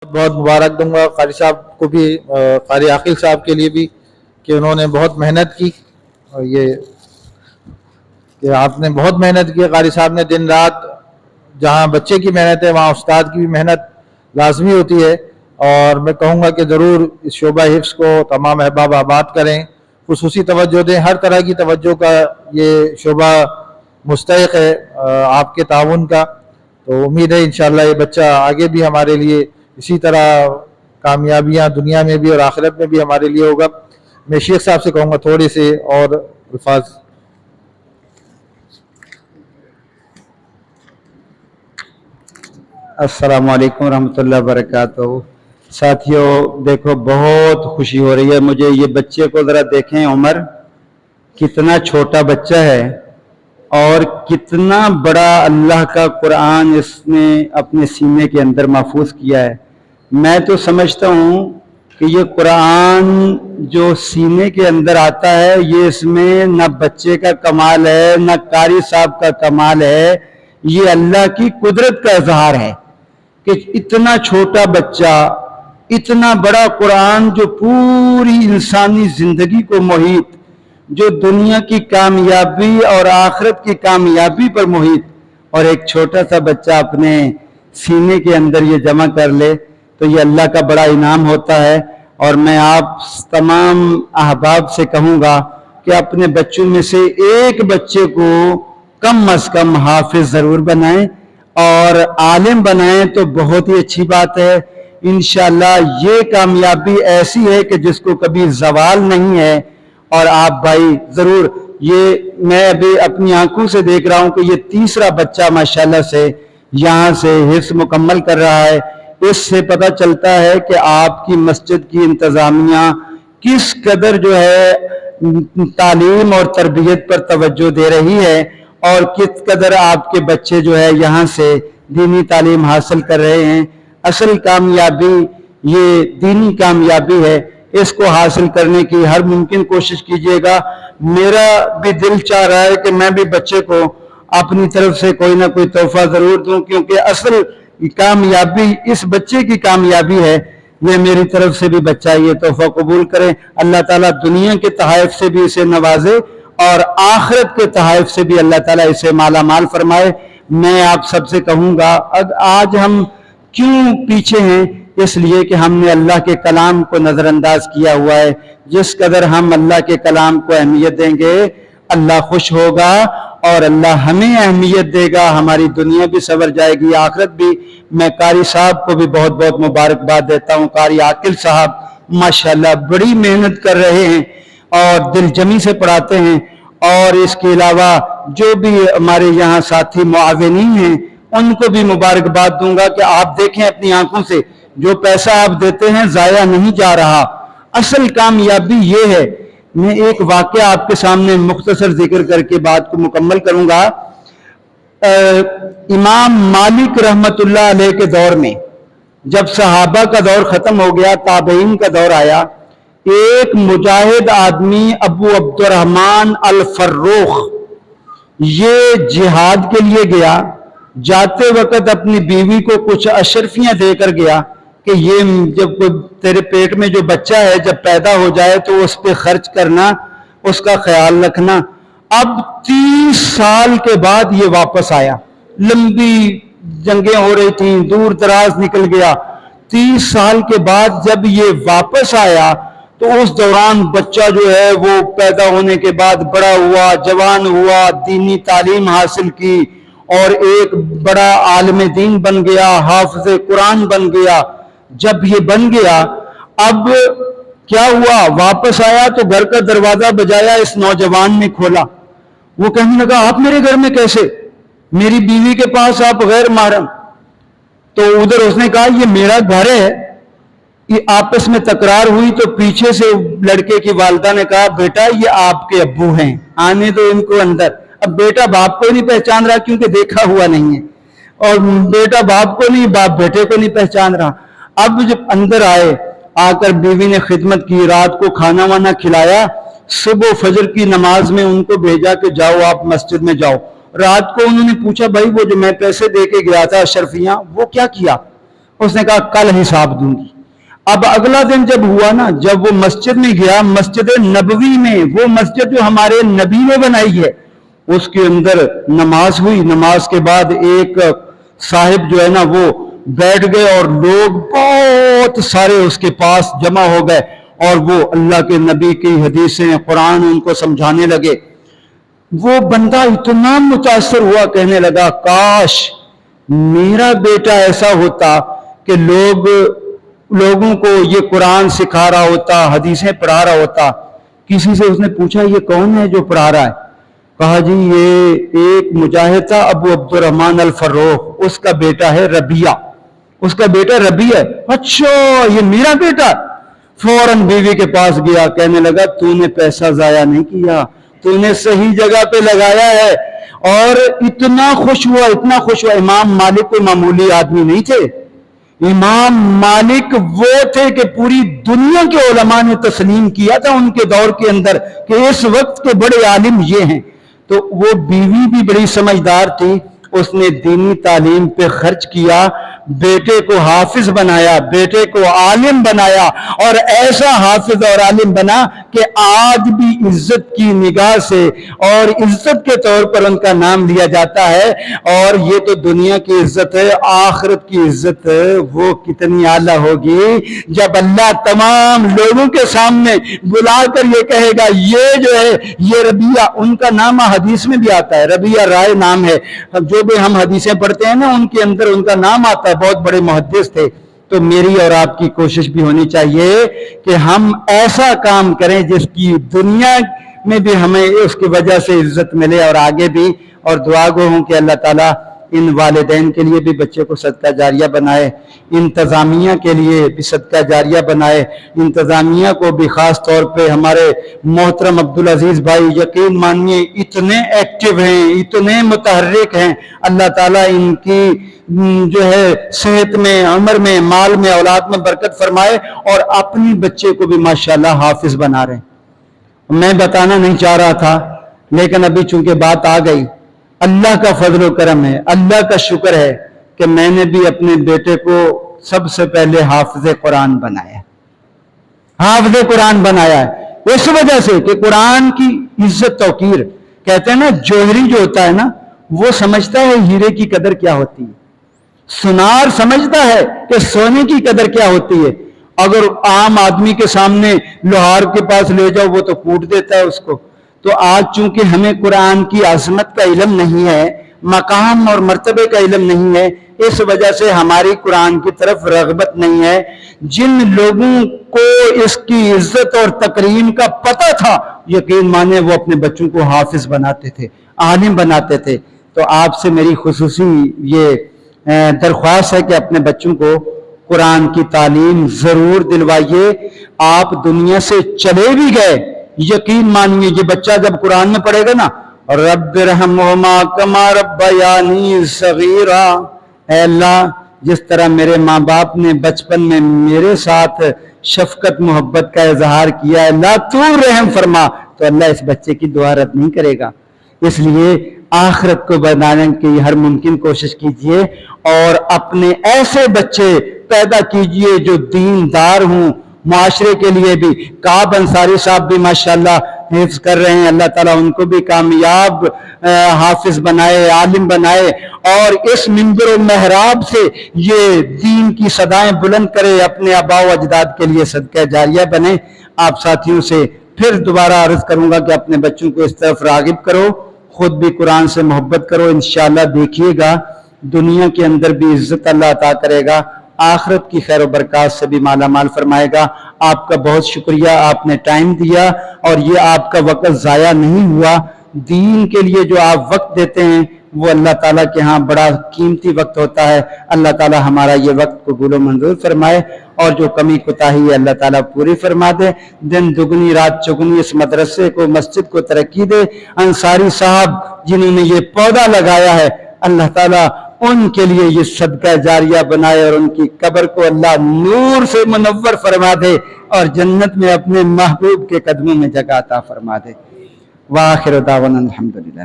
बहुत मुबारक दूंगा कारी साहब को भी, कारी आकिल साहब के लिए भी, कि उन्होंने बहुत मेहनत की। और ये कि आपने बहुत मेहनत की, कारी साहब ने दिन रात, जहाँ बच्चे की मेहनत है वहाँ उस्ताद की भी मेहनत लाजमी होती है। और मैं कहूँगा कि ज़रूर इस शोबा हिफ्स को तमाम अहबाब आबाद करें, खुसूसी तवज्जो दें, हर तरह की तवज्जो का ये शोबा मुस्तहिक है आपके ताउन का। तो उम्मीद है इंशाअल्लाह ये बच्चा आगे भी हमारे लिए इसी तरह कामयाबियाँ दुनिया में भी और आखिरत में भी हमारे लिए होगा। मैं शेख साहब से कहूँगा थोड़े से और अल्फाज। अस्सलाम वालेकुम रहमतुल्लाहि व बरकातहू। साथियों, देखो बहुत खुशी हो रही है मुझे। ये बच्चे को ज़रा देखें, उमर कितना छोटा बच्चा है और कितना बड़ा अल्लाह का कुरान इसने अपने सीने के अंदर महफूज किया है। मैं तो समझता हूँ कि ये कुरान जो सीने के अंदर आता है, ये इसमें न बच्चे का कमाल है न कारी साहब का कमाल है, ये अल्लाह की कुदरत का इजहार है कि इतना छोटा बच्चा इतना बड़ा कुरान जो पूरी इंसानी जिंदगी को मोहित, जो दुनिया की कामयाबी और आखिरत की कामयाबी पर मोहित, और एक छोटा सा बच्चा अपने सीने के अंदर ये जमा कर ले, तो ये अल्लाह का बड़ा इनाम होता है। और मैं आप तमाम अहबाब से कहूँगा कि अपने बच्चों में से एक बच्चे को कम अज कम हाफिज ज़रूर बनाएं और आलिम बनाएं, तो बहुत ही अच्छी बात है। इंशाअल्लाह ये कामयाबी ऐसी है कि जिसको कभी ज़वाल नहीं है। और आप भाई ज़रूर, ये मैं अभी अपनी आंखों से देख रहा हूँ कि ये तीसरा बच्चा माशाल्लाह से यहाँ से हिफ्ज़ मुकम्मल कर रहा है। इससे पता चलता है कि आपकी मस्जिद की इंतज़ामिया किस कदर जो है तालीम और तरबियत पर तवज्जो दे रही है और किस कदर आपके बच्चे जो है यहाँ से दीनी तालीम हासिल कर रहे हैं। असल कामयाबी ये दीनी कामयाबी है, इसको हासिल करने की हर मुमकिन कोशिश कीजिएगा। मेरा भी दिल चाह रहा है कि मैं भी बच्चे को अपनी तरफ से कोई ना कोई तोहफा ज़रूर दूं, क्योंकि असल कामयाबी इस बच्चे की कामयाबी है। ये मेरी तरफ से भी बच्चा ये तोहफा कबूल करे। अल्लाह ताला दुनिया के तहाइफ से भी इसे नवाजे और आखिरत के तहाइफ से भी अल्लाह ताला इसे माला माल फरमाए। मैं आप सबसे कहूँगा, आज हम क्यों पीछे हैं? इसलिए कि हमने अल्लाह के कलाम को नज़रअंदाज किया हुआ है। जिस कदर हम अल्लाह के कलाम को अहमियत देंगे, अल्लाह खुश होगा और अल्लाह हमें अहमियत देगा। हमारी दुनिया भी सवर जाएगी, आखिरत भी। मैं कारी साहब को भी बहुत बहुत मुबारकबाद देता हूँ। कारी आकिल साहब माशाल्लाह बड़ी मेहनत कर रहे हैं और दिलजमी से पढ़ाते हैं। और इसके अलावा जो भी हमारे यहाँ साथी मुआविनीन हैं, उनको भी मुबारकबाद दूंगा कि आप देखें अपनी आंखों से, जो पैसा आप देते हैं ज़ाया नहीं जा रहा। असल कामयाबी ये है। मैं एक वाक़या आपके सामने मुख्तसर जिक्र करके बात को मुकम्मल करूंगा। इमाम मालिक रहमतुल्लाह अलैह के दौर में, जब सहाबा का दौर ख़त्म हो गया, ताबईन का दौर आया, एक मुजाहिद आदमी अबू अब्दुर्रहमान अल फर्रुख ये जिहाद के लिए गया। जाते वक्त अपनी बीवी को कुछ अशरफियां देकर गया कि ये जब तेरे पेट में जो बच्चा है जब पैदा हो जाए तो उस पर खर्च करना, उसका ख्याल रखना। अब 30 साल के बाद ये वापस आया। लंबी जंगें हो रही थी, दूर दराज निकल गया। 30 साल के बाद जब ये वापस आया तो उस दौरान बच्चा जो है वो पैदा होने के बाद बड़ा हुआ, जवान हुआ, दीनी तालीम हासिल की और एक बड़ा आलिम दीन बन गया, हाफिज़ कुरान बन गया। जब ये बन गया, अब क्या हुआ, वापस आया तो घर का दरवाजा बजाया, इस नौजवान ने खोला। वो कहने लगा, आप मेरे घर में कैसे? मेरी बीवी के पास आप गैर महरम। तो उधर उसने कहा, ये मेरा घर है। ये आपस में तकरार हुई तो पीछे से लड़के की वालिदा ने कहा, बेटा ये आपके अब्बू हैं, आने दो इनको अंदर। अब बेटा बाप को नहीं पहचान रहा क्योंकि देखा हुआ नहीं है, और बेटा बाप को नहीं, बाप बेटे को नहीं पहचान रहा। अब जब अंदर आए, आकर बीवी ने खिदमत की, रात को खाना वाना खिलाया, सुबह फजर की नमाज में उनको भेजा कि जाओ आप मस्जिद में जाओ। रात को उन्होंने पूछा, भाई वो जो मैं पैसे दे के गया था अशरफियां, वो क्या किया? اس نے کہا کل حساب دوں گی. اب اگلا دن جب ہوا نا، جب وہ مسجد میں گیا، مسجد نبوی میں، وہ مسجد جو ہمارے نبی نے بنائی ہے، اس کے اندر نماز ہوئی. نماز کے بعد ایک صاحب جو ہے نا وہ بیٹھ گئے اور لوگ بہت سارے اس کے پاس جمع ہو گئے اور وہ اللہ کے نبی کی حدیثیں، قرآن ان کو سمجھانے لگے. وہ بندہ اتنا متاثر ہوا، کہنے لگا کاش میرا بیٹا ایسا ہوتا کہ لوگوں کو یہ قرآن سکھا رہا ہوتا، حدیثیں پڑھا رہا ہوتا. کسی سے اس نے پوچھا یہ کون ہے جو پڑھا رہا ہے؟ کہا جی یہ ایک مجاہد تھا ابو عبد الرحمن الفروخ، اس کا بیٹا ہے ربیہ، اس کا بیٹا ربیہ ہے. اچھا یہ میرا بیٹا؟ فوراً بیوی کے پاس گیا، کہنے لگا تو نے پیسہ ضائع نہیں کیا، تو نے صحیح جگہ پہ لگایا ہے. اور اتنا خوش ہوا، اتنا خوش ہوا. امام مالک کوئی معمولی آدمی نہیں تھے. امام مالک وہ تھے کہ پوری دنیا کے علماء نے تسلیم کیا تھا ان کے دور کے اندر کہ اس وقت کے بڑے عالم یہ ہیں. تو وہ بیوی بھی بڑی سمجھدار تھی، اس نے دینی تعلیم پہ خرچ کیا، بیٹے کو حافظ بنایا، بیٹے کو عالم بنایا، اور ایسا حافظ اور عالم بنا کہ آج بھی عزت کی نگاہ سے اور عزت کے طور پر ان کا نام لیا جاتا ہے. اور یہ تو دنیا کی عزت ہے، آخرت کی عزت وہ کتنی اعلیٰ ہوگی جب اللہ تمام لوگوں کے سامنے بلا کر یہ کہے گا یہ جو ہے یہ ربیہ، ان کا نام حدیث میں بھی آتا ہے، ربیہ رائے نام ہے. جو بھی ہم حدیثیں پڑھتے ہیں نا ان کے اندر ان کا نام آتا ہے، بہت بڑے محدث تھے. تو میری اور آپ کی کوشش بھی ہونی چاہیے کہ ہم ایسا کام کریں جس کی دنیا میں بھی ہمیں اس کی وجہ سے عزت ملے اور آگے بھی. اور دعا گو ہوں کہ اللہ تعالیٰ ان والدین کے لیے بھی بچے کو صدقہ جاریہ بنائے، انتظامیہ کے لیے بھی صدقہ جاریہ بنائے. انتظامیہ کو بھی خاص طور پہ ہمارے محترم عبدالعزیز بھائی یقین مانیے اتنے ایکٹیو ہیں، اتنے متحرک ہیں. اللہ تعالیٰ ان کی جو ہے صحت میں، عمر میں، مال میں، اولاد میں برکت فرمائے اور اپنی بچے کو بھی ماشاءاللہ حافظ بنا رہے ہیں. میں بتانا نہیں چاہ رہا تھا لیکن ابھی چونکہ بات آ گئی، اللہ کا فضل و کرم ہے، اللہ کا شکر ہے کہ میں نے بھی اپنے بیٹے کو سب سے پہلے حافظ قرآن بنایا. حافظ قرآن بنایا ہے اس وجہ سے کہ قرآن کی عزت توقیر، کہتے ہیں نا جوہری جو ہوتا ہے نا وہ سمجھتا ہے ہیرے کی قدر کیا ہوتی ہے، سنار سمجھتا ہے کہ سونے کی قدر کیا ہوتی ہے. اگر عام آدمی کے سامنے لوہار کے پاس لے جاؤ وہ تو کوٹ دیتا ہے اس کو. تو آج چونکہ ہمیں قرآن کی عظمت کا علم نہیں ہے، مقام اور مرتبے کا علم نہیں ہے، اس وجہ سے ہماری قرآن کی طرف رغبت نہیں ہے. جن لوگوں کو اس کی عزت اور تکریم کا پتہ تھا یقین مانے وہ اپنے بچوں کو حافظ بناتے تھے، عالم بناتے تھے. تو آپ سے میری خصوصی یہ درخواست ہے کہ اپنے بچوں کو قرآن کی تعلیم ضرور دلوائیے. آپ دنیا سے چلے بھی گئے یقین مانیے یہ بچہ جب قرآن میں پڑھے گا نا رب ارحمہما کما ربیانی صغیرا، اے اللہ جس طرح میرے ماں باپ نے بچپن میں میرے ساتھ شفقت محبت کا اظہار کیا ہے، اللہ تو رحم فرما. تو اللہ اس بچے کی دعا رد نہیں کرے گا. اس لیے آخرت کو بنانے کی ہر ممکن کوشش کیجئے اور اپنے ایسے بچے پیدا کیجئے جو دیندار ہوں. معاشرے کے لیے بھی کعب انصاری صاحب بھی ماشاءاللہ حفظ کر رہے ہیں، اللہ تعالیٰ ان کو بھی کامیاب حافظ بنائے، عالم بنائے اور اس منبر و محراب سے یہ دین کی صدائیں بلند کرے، اپنے آباء و اجداد کے لیے صدقہ جاریہ بنے. آپ ساتھیوں سے پھر دوبارہ عرض کروں گا کہ اپنے بچوں کو اس طرف راغب کرو، خود بھی قرآن سے محبت کرو. انشاءاللہ دیکھیے گا دنیا کے اندر بھی عزت اللہ عطا کرے گا، آخرت کی خیر و برکات سے بھی مالا مال فرمائے گا. آپ کا بہت شکریہ، آپ نے ٹائم دیا اور یہ آپ کا وقت ضائع نہیں ہوا. دین کے لیے جو آپ وقت دیتے ہیں وہ اللہ تعالیٰ کے ہاں بڑا قیمتی وقت ہوتا ہے. اللہ تعالیٰ ہمارا یہ وقت قبول و منظور فرمائے اور جو کمی کوتاہی ہے اللہ تعالیٰ پوری فرما دے. دن دگنی رات چگنی اس مدرسے کو، مسجد کو ترقی دے. انصاری صاحب جنہوں نے یہ پودا لگایا ہے اللہ تعالیٰ ان کے لیے یہ صدقہ جاریہ بنائے اور ان کی قبر کو اللہ نور سے منور فرما دے اور جنت میں اپنے محبوب کے قدموں میں جگہ عطا فرما دے. وآخر دعوانا الحمدللہ.